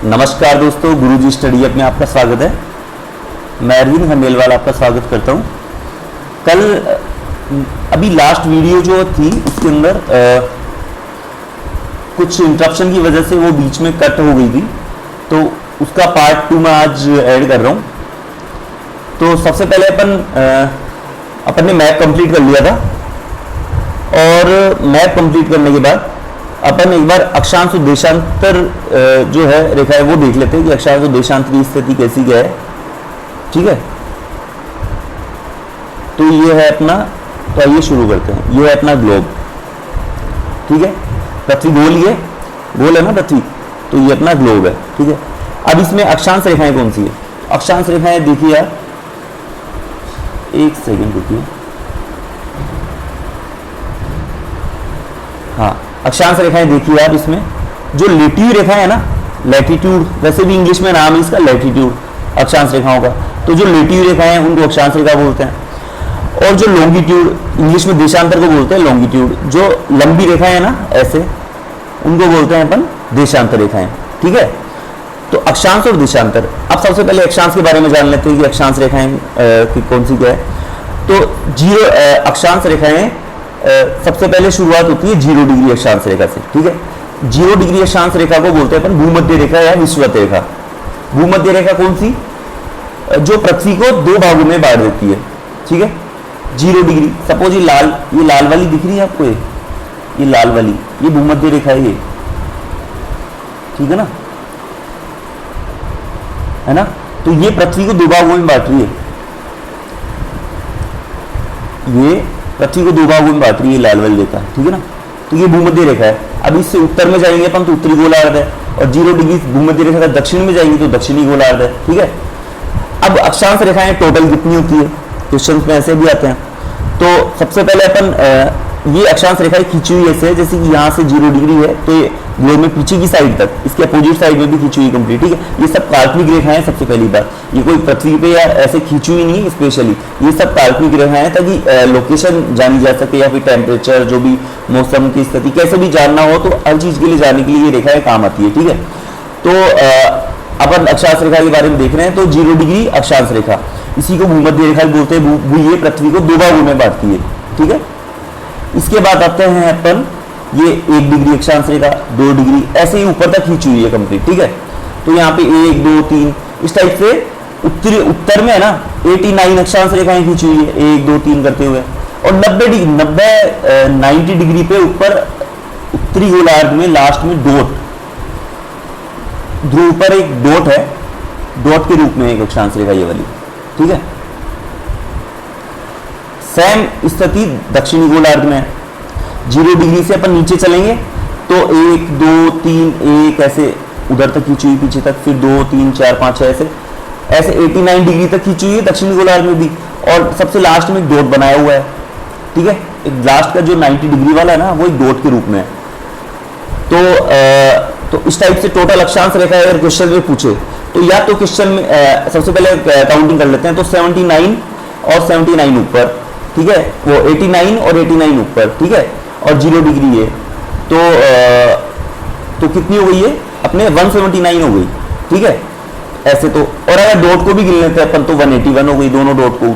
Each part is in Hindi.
नमस्कार दोस्तों, गुरुजी स्टडी ऐप में आपका स्वागत है। मैं अरविंद खंडेलवाल आपका स्वागत करता हूं। कल अभी लास्ट वीडियो जो थी उसके अंदर कुछ इंटरप्शन की वजह से वो बीच में कट हो गई थी, तो उसका पार्ट 2 मैं आज ऐड कर रहा हूं। तो सबसे पहले अपन ने मैप कंप्लीट कर लिया था, और मैप कंप्लीट करने के बाद अपन एक बार अक्षांश और देशांतर जो है रेखा है वो देख लेते हैं कि अक्षांश और देशांतर की स्थिति कैसी क्या है। ठीक है, तो ये है अपना, तो आइए शुरू करते हैं। ये है अपना ग्लोब। ठीक है, पृथ्वी गोल है ना पृथ्वी, तो ये अपना ग्लोब है। ठीक है, अब इसमें अक्षांश रेखाएं कौन सी है? अक्षांश रेखाएं देखिए यार, एक सेकेंड रुकिए। हाँ, अक्षांश रेखाएं देखिए आप। इसमें जो लेटिव रेखा है ना, लैटिट्यूड, वैसे भी इंग्लिश में नाम है इसका लैटिट्यूड, अक्षांश रेखाओं का। तो जो लेटिव रेखाएं हैं उनको अक्षांश रेखा बोलते हैं, और जो लॉन्गिट्यूड, इंग्लिश में देशांतर को बोलते हैं लॉन्गिट्यूड। जो लंबी रेखाएं हैं ना ऐसे, उनको बोलते हैं अपन देशांतर रेखाएं। ठीक है, तो अक्षांश और देशांतर। अब सबसे पहले अक्षांश के बारे में जान लेते हैं कि अक्षांश रेखाएं कौन सी क्या है। तो जीरो अक्षांश रेखाएं सबसे पहले शुरुआत होती है 0 डिग्री अक्षांश रेखा से। ठीक है, 0 डिग्री अक्षांश रेखा को बोलते हैं अपन भूमध्य रेखा या विषुवत रेखा। भूमध्य रेखा कौन सी? जो पृथ्वी को 2 भागों में बांट देती है। ठीक है, 0 डिग्री। सपोज ये लाल वाली दिख रही है आपको, ये लाल वाली, ये भूमध्य रेखा है ये। ठीक है ना, तो ये पृथ्वी को 2 भागों में बांट रही है। ये पृथ्वी को 2 भागों में बांट रही है लाल वाली रेखा। ठीक है ना, तो ये भूमध्य रेखा है। अब इससे उत्तर में जाएंगे अपन तो उत्तरी गोलार्ध है, और 0 डिग्री भूमध्य रेखा का दक्षिण में जाएंगे तो दक्षिणी गोलार्ध है। ठीक है, अब अक्षांश रेखाएं टोटल कितनी होती है, क्वेश्चन में ऐसे भी आते हैं। तो सबसे पहले अपन ये अक्षांश रेखाएं खींची हुई ऐसे, जैसे कि यहाँ से 0 डिग्री है तो ये ग्लोब में पीछे की साइड तक, इसके अपोजिट साइड में भी खींची हुई कंप्लीट। ठीक है, ये सब काल्पनिक रेखाएं हैं। सबसे पहली बात, ये कोई पृथ्वी पे या ऐसे खींची हुई नहीं है स्पेशली, ये सब काल्पनिक रेखाएं हैं, ताकि लोकेशन जानी जा सके, या फिर टेम्परेचर, जो भी मौसम की स्थिति कैसे भी जानना हो, तो हर चीज के लिए जानने के लिए ये रेखाएं काम आती है। ठीक है, तो अपन अक्षांश रेखा के बारे में देख रहे हैं। तो 0 डिग्री अक्षांश रेखा, इसी को भूमध्य रेखा बोलते हैं। ये पृथ्वी को 2 भागों में बांटती है। ठीक है, इसके बाद आते हैं अपन, ये 1 डिग्री अक्षांश रेखा, 2 डिग्री, ऐसे ही ऊपर तक खींची हुई है कंप्लीट। ठीक है, तो यहाँ पे 1 2 3 इस टाइप से उत्तर में है ना 89 अक्षांश रेखाएं खींची हुई है, 1 2 3 करते हुए। और 90 डिग्री पे ऊपर उत्तरी गोलार्ध में लास्ट में डॉट, ध्रुव पर एक डॉट है, डॉट के रूप में एक अक्षांश रेखा ये वाली। ठीक है, सेम स्थिति दक्षिणी गोलार्ध में है। 0 डिग्री से अपन नीचे चलेंगे तो 1 2 3 1 ऐसे उधर तक खींची हुई पीछे तक, फिर 2 3 4 5 6 ऐसे 89 डिग्री तक खींची हुई है दक्षिणी गोलार्ध में भी, और सबसे लास्ट में एक डॉट बनाया हुआ है। ठीक है, एक लास्ट का जो 90 डिग्री वाला है ना, वो एक डॉट के रूप में है। तो इस टाइप से टोटल अक्षांश रेखा अगर क्वेश्चन में पूछे तो, या तो क्वेश्चन में सबसे पहले काउंटिंग कर लेते हैं। तो 79 और 79 ऊपर, ठीक है, वो 89 और 89 ऊपर। ठीक है, और 0 डिग्री है, तो कितनी हो गई है अपने 179 हो गई। ठीक है, ऐसे तो, और अगर डॉट को भी गिन लेते हैं अपन तो 181 हो गई, दोनों डॉट को,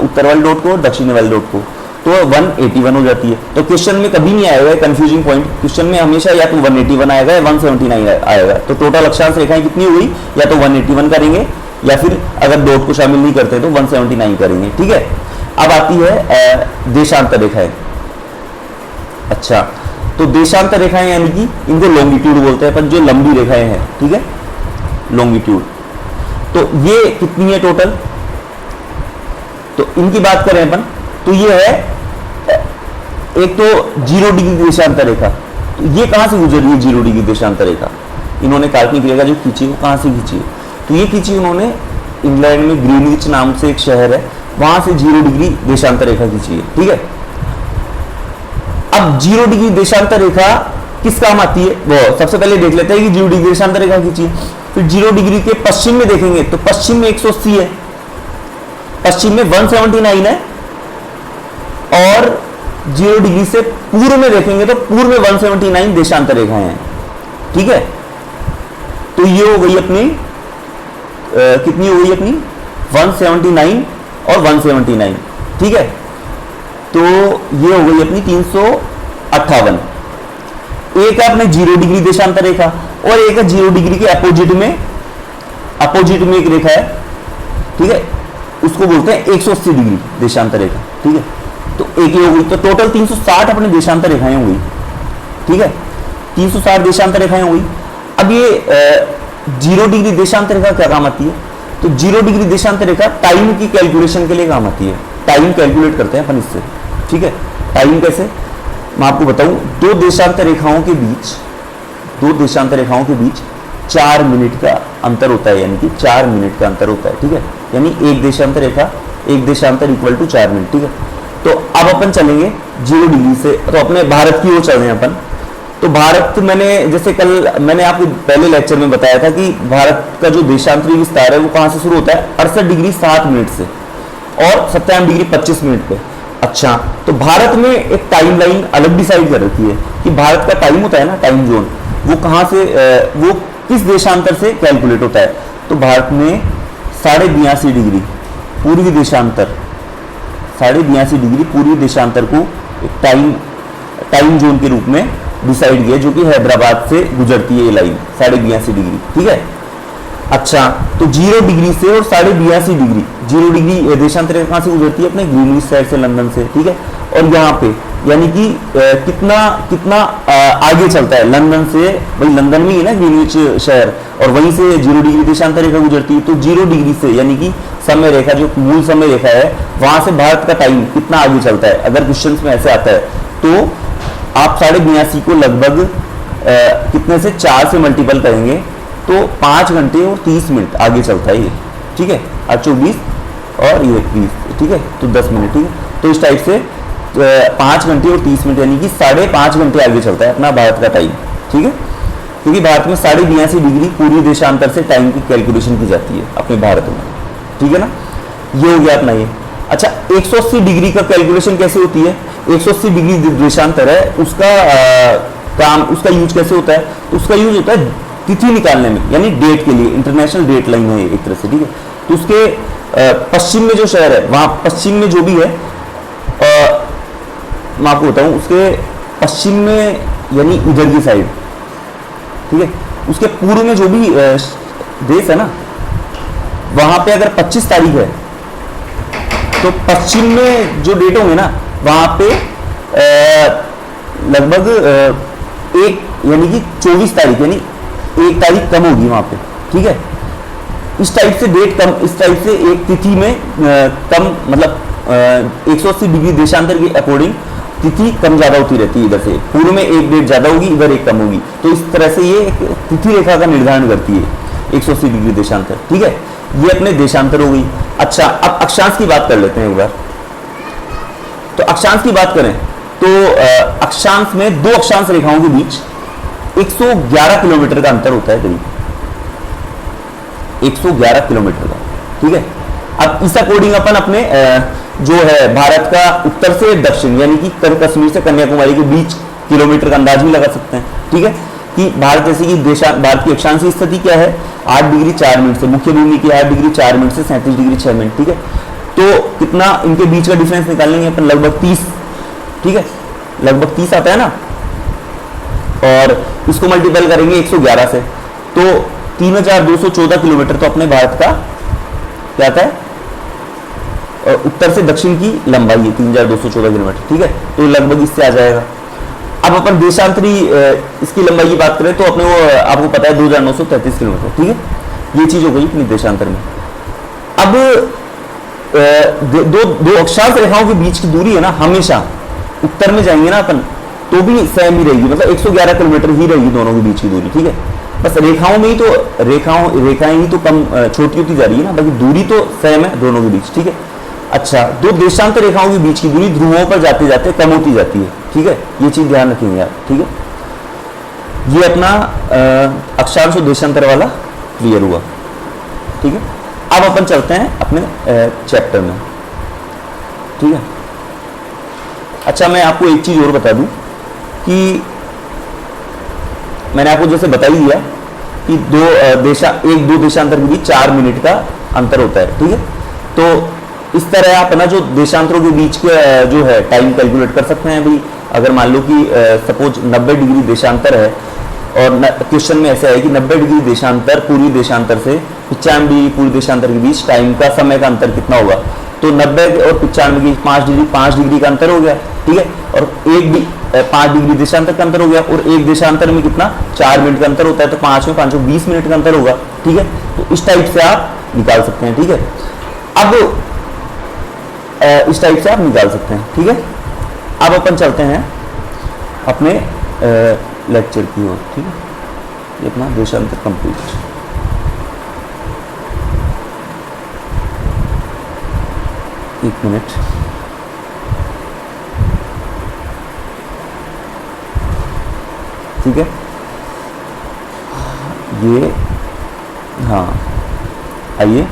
उत्तर वाले डॉट को और दक्षिणी वाले डॉट को, तो 181 हो जाती है। तो क्वेश्चन में कभी नहीं आएगा कंफ्यूजिंग पॉइंट, क्वेश्चन में हमेशा या तो 181 आएगा या 179 आएगा। तो टोटल अक्षांश रेखाएं कितनी हो गई, या तो 181 करेंगे, या फिर अगर डॉट को शामिल नहीं करते तो 179 करेंगे। ठीक है, अब आती है देशांतर रेखाएं। अच्छा, तो देशांतर रेखाएं यानी कि इनको लॉन्गिट्यूड बोलते हैं अपन, जो लंबी रेखाएं हैं। ठीक है, लॉन्गिट्यूड। तो ये कितनी है टोटल, तो इनकी बात करें अपन, तो ये है एक तो 0 डिग्री देशांतर रेखा। तो ये कहां से गुजर रही है 0 डिग्री देशांतर रेखा? इन्होंने काल्पनिक रेखा जो खींची है वो कहां से खींची है? तो ये खींची उन्होंने इंग्लैंड में ग्रीनविच नाम से एक शहर है, वहां से 0 डिग्री देशांतर रेखा खींची है। ठीक है, अब 0 डिग्री देशांतर रेखा किस काम आती है वो सबसे पहले देख लेते हैं कि 0 डिग्री देशांतर रेखा खींची है। फिर 0 डिग्री के पश्चिम में देखेंगे तो पश्चिम में 180 है, पश्चिम में 179 है, और 0 डिग्री से पूर्व में देखेंगे तो पूर्व में 179 देशांतर रेखाएं हैं। ठीक है, तो ये हो गई अपनी कितनी हो गई अपनी 179 और 179, ठीक है। तो ये हो गई अपनी 358। एक है अपने 0 डिग्री देशांतर रेखा और एक है 0 डिग्री के अपोजिट में एक रेखा है, ठीक है, उसको बोलते हैं 180 डिग्री देशांतर रेखा, ठीक है। तो एक ही हो गई, तो टोटल 360 अपने देशांतर रेखाएं हो गई, ठीक है, 360 देशांतर रेखाएं हो गई। अब ये 0 डिग्री देशांतर रेखा क्या काम आती है? तो 0 डिग्री देशांतर रेखा टाइम की कैलकुलेशन के लिए काम आती है। टाइम कैलकुलेट करते हैं अपन इससे, ठीक है। टाइम कैसे, मैं आपको बताऊं, दो देशांतर रेखाओं के बीच 4 मिनट का अंतर होता है, यानी कि 4 मिनट का अंतर होता है, ठीक है। यानी एक देशांतर रेखा, एक देशांतर इक्वल टू 4 मिनट, ठीक है। तो अब अपन चलेंगे 0 डिग्री से, तो अपने भारत की ओर चल रहे हैं अपन। तो भारत, मैंने जैसे कल मैंने आपको पहले लेक्चर में बताया था कि भारत का जो देशांतरी विस्तार है वो कहां से शुरू होता है? 68 डिग्री 7 मिनट से और 57 डिग्री 25 मिनट पे। अच्छा, तो भारत में एक टाइम लाइन अलग डिसाइड कर रखी है कि भारत का टाइम होता है ना, टाइम जोन, वो कहां से, वो किस देशांतर से कैलकुलेट होता है? तो भारत में 82.5 डिग्री पूर्वी देशांतर, 82.5 डिग्री पूर्वी देशांतर को एक टाइम जोन के रूप में डिसाइड किया, जो कि हैदराबाद से गुजरती है ये लाइन 82.5 डिग्री, ठीक है। अच्छा, तो 0 डिग्री से और 82.5 डिग्री, 0 डिग्री देशांतर कहां से गुजरती है? अपने ग्रीनविच साइड से, लंदन से, ठीक है। और यहाँ पे यानी कि कितना आगे चलता है लंदन से, भाई लंदन में ही है ना ग्रीनविच शहर, और वहीं से 0 डिग्री देशांतर रेखा गुजरती है। तो 0 डिग्री से यानी कि समय रेखा, जो मूल समय रेखा है, वहां से भारत का टाइम कितना आगे चलता है? अगर क्वेश्चन में ऐसे आता है तो आप 82.5 को लगभग कितने से 4 से मल्टीपल करेंगे तो 5 घंटे और 30 मिनट आगे चलता है ये, ठीक है। 24 और ये 20, ठीक है, तो 10 मिनट, ठीक है। तो इस टाइप से 5 घंटे और 30 मिनट यानी कि 5.5 घंटे आगे चलता है अपना भारत का टाइम, ठीक है। क्योंकि भारत में 82.5 डिग्री पूर्वी देशांतर से टाइम की कैलकुलेशन की जाती है अपने भारत में, ठीक है ना। ये हो गया अपना ये। अच्छा, 180 डिग्री का कैलकुलेशन कैसे होती है? 180 डिग्री देशांतर है, उसका काम, उसका यूज कैसे होता है? तो उसका यूज होता है तिथि निकालने में, यानी डेट के लिए, इंटरनेशनल डेट लाइन है एक तरह से, ठीक है। तो उसके पश्चिम में जो शहर है, वहां पश्चिम में जो भी है, मैं आपको बताऊं, उसके पश्चिम में यानी इधर की साइड, ठीक है, उसके पूर्व में जो भी देश है ना, वहां पे अगर 25 तारीख है तो पश्चिम में जो डेट होंगे ना, वहां पे लगभग एक यानी कि 24 तारीख, यानी 1 तारीख कम होगी वहां पे, ठीक है। इस टाइप से डेट कम, इस टाइप से एक तिथि में कम, मतलब 180 डिग्री देशांतर के अकॉर्डिंग तिथि कम ज्यादा होती रहती है। इधर से पूर्व में एक डेट ज्यादा होगी, इधर एक कम होगी। तो इस तरह से ये एक तिथि रेखा का निर्धारण करती है 180 डिग्री देशांतर, ठीक है। ये अपने देशांतर हो गई। अच्छा, अब अक्षांश की बात कर लेते हैं एक बार। तो अक्षांश की बात करें तो अक्षांश में दो अक्षांश रेखाओं के बीच 111 किलोमीटर का अंतर होता है, करीब 111 किलोमीटर का, ठीक है। अब इस अकॉर्डिंग अपन अपने जो है भारत का उत्तर से दक्षिण, यानी कि कश्मीर से कन्याकुमारी के बीच किलोमीटर का अंदाज भी लगा सकते हैं, ठीक है। कि भारत जैसे कि भारत की अक्षांश की स्थिति क्या है? 8 डिग्री 4 मिनट से, मुख्य भूमि की 8 डिग्री 4 मिनट से 37 डिग्री 6 मिनट, ठीक है। तो कितना इनके बीच का डिफरेंस निकालेंगे अपन? लगभग 30, ठीक है, लगभग 30 आता है ना, और इसको मल्टीपल करेंगे 111 से, तो 3214 किलोमीटर तो अपने भारत का क्या आता है? उत्तर से दक्षिण की लंबाई है 3214 किलोमीटर, ठीक है। तो लगभग इससे आ जाएगा। अब अपन देशांतरी इसकी लंबाई की बात करें तो अपने वो आपको पता है 2933 किलोमीटर, ठीक है। ये चीज हो गई अपनी देशांतर में। अब दो अक्षांश रेखाओं के बीच की दूरी है ना, हमेशा उत्तर में जाएंगे ना अपन तो भी सेम ही रहेगी, मतलब 111 किलोमीटर ही रहेगी दोनों के बीच की दूरी, ठीक है। बस रेखाओं में ही तो रेखाएं ही तो कम छोटी होती जा रही है ना, बाकी दूरी तो सेम है दोनों के बीच, ठीक है। अच्छा, दो देशांतर रेखाओं के बीच की दूरी ध्रुवों पर जाते जाते कम होती जाती है, ठीक है। ये चीज ध्यान रखेंगे आप, ठीक है। ये अपना अक्षांश और देशांतर वाला क्लियर हुआ, ठीक है। अब अपन चलते हैं अपने चैप्टर में, ठीक है। अच्छा, मैं आपको एक चीज और बता दूं कि मैंने आपको जैसे बता ही दिया कि एक दो देशांतर के बीच 4 मिनट का अंतर होता है, ठीक है। तो इस तरह आप ना जो देशांतरों के बीच के जो है टाइम कैलकुलेट कर सकते हैं भाई। अगर मान लो कि सपोज 90 डिग्री देशांतर है और क्वेश्चन में ऐसा है कि 90 डिग्री देशांतर पूर्वी देशांतर से 95 डिग्री पूर्वी देशांतर के बीच टाइम का समय का अंतर कितना होगा, तो 90 और 95 के 5 डिग्री का अंतर हो गया, ठीक है। और 5 डिग्री देशांतर का अंतर हो गया, और एक देशांतर में कितना 4 मिनट का अंतर होता है, तो 5 में 5 20 मिनट का अंतर होगा, ठीक है। तो इस टाइप से आप निकाल सकते हैं, ठीक है। अब इस टाइप से आप निकाल सकते हैं, ठीक है। अब अपन चलते हैं अपने लेक्चर की ओर, ठीक है। ये अपना देशांतर कंप्लीट। एक मिनट, ठीक है। ये हाँ, आइए,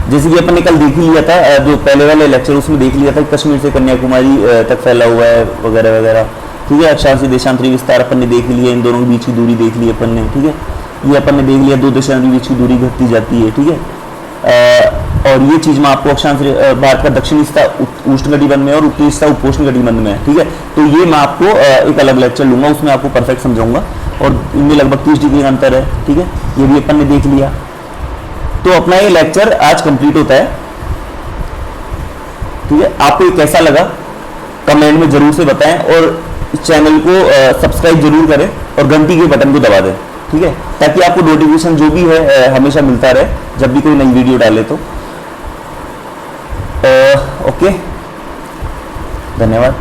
जैसे कि अपन ने कल देख ही लिया था, जो पहले वाले लेक्चर उसमें देख लिया था कि कश्मीर से कन्याकुमारी तक फैला हुआ है वगैरह वगैरह, ठीक है। अक्षांशीय देशांतरी विस्तार अपन ने देख लिया, इन दोनों के बीच की दूरी देख ली अपन ने, ठीक है। ये अपन ने देख लिया, दो देशांतरी के बीच की दूरी घटती जाती है, ठीक है। और ये चीज़ मैं आपको अक्षांशीय भारत का दक्षिणी हिस्सा उष्णकटिबंध में और उत्तरी हिस्सा उपोष्ण कटिबंध में है, ठीक है। तो ये मैं आपको एक अलग लेक्चर लूंगा, उसमें आपको परफेक्ट समझाऊंगा, और इनमें लगभग 30 डिग्री का अंतर है, ठीक है। ये भी अपन ने देख लिया। तो अपना ये लेक्चर आज कंप्लीट होता है, ठीक है। आपको ये कैसा लगा कमेंट में जरूर से बताएं, और इस चैनल को सब्सक्राइब जरूर करें और घंटी के बटन को दबा दें, ठीक है, ताकि आपको नोटिफिकेशन जो भी है हमेशा मिलता रहे जब भी कोई नई वीडियो डाले तो। ओके, धन्यवाद।